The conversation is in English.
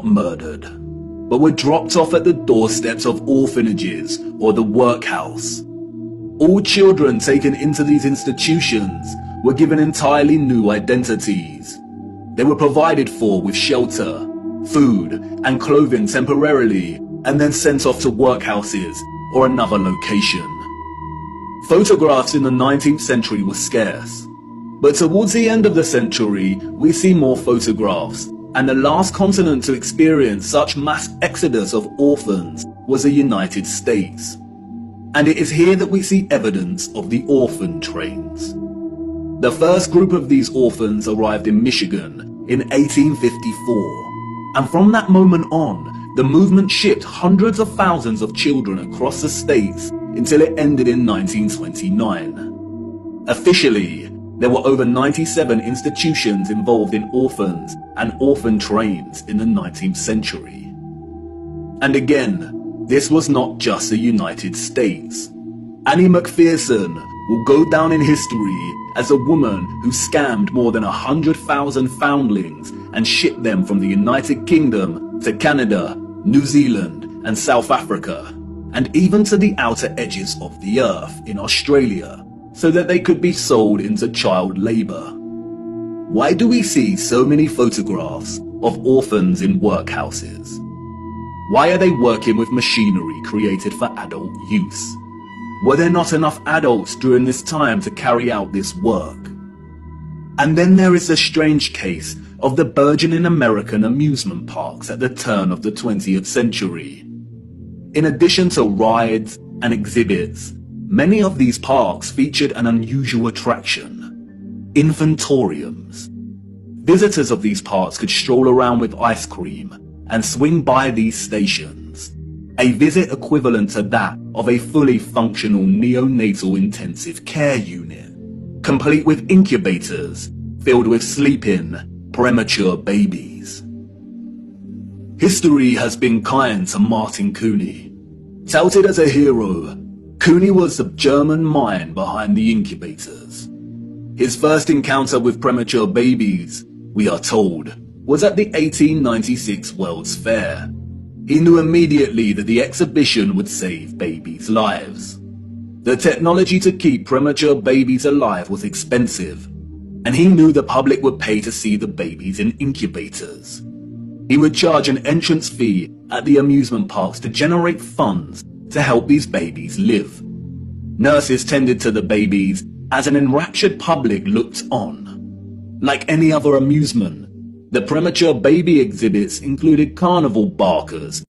not murdered, but were dropped off at the doorsteps of orphanages or the workhouse. All children taken into these institutions were given entirely new identities. They were provided for with shelter, food, and clothing temporarily, and then sent off to workhouses or another location. Photographs in the 19th century were scarce, but towards the end of the century, we see more photographs, and the last continent to experience such mass exodus of orphans was the United States. And it is here that we see evidence of the orphan trains. The first group of these orphans arrived in Michigan in 1854, and from that moment on, the movement shipped hundreds of thousands of children across the states until it ended in 1929. Officially, there were over 97 institutions involved in orphans and orphan trains in the 19th century. And again, this was not just the United States. Annie McPherson will go down in history as a woman who scammed more than 100,000 foundlings and shipped them from the United Kingdom to Canada, New Zealand, and South Africa, and even to the outer edges of the earth in Australia, so that they could be sold into child labor. Why do we see so many photographs of orphans in workhouses? Why are they working with machinery created for adult use? Were there not enough adults during this time to carry out this work? And then there is the strange case of the burgeoning American amusement parks at the turn of the 20th century. In addition to rides and exhibits, many of these parks featured an unusual attraction: infantoriums. Visitors of these parks could stroll around with ice cream and swing by these stations, a visit equivalent to that of a fully functional neonatal intensive care unit, complete with incubators filled with sleeping, premature babies. History has been kind to Martin Couney. Touted as a hero, Couney was the German mind behind the incubators. His first encounter with premature babies, we are told, was at the 1896 World's Fair. He knew immediately that the exhibition would save babies' lives. The technology to keep premature babies alive was expensive, and he knew the public would pay to see the babies in incubators. He would charge an entrance fee at the amusement parks to generate funds to help these babies live. Nurses tended to the babies as an enraptured public looked on. Like any other amusement, the premature baby exhibits included carnival barkers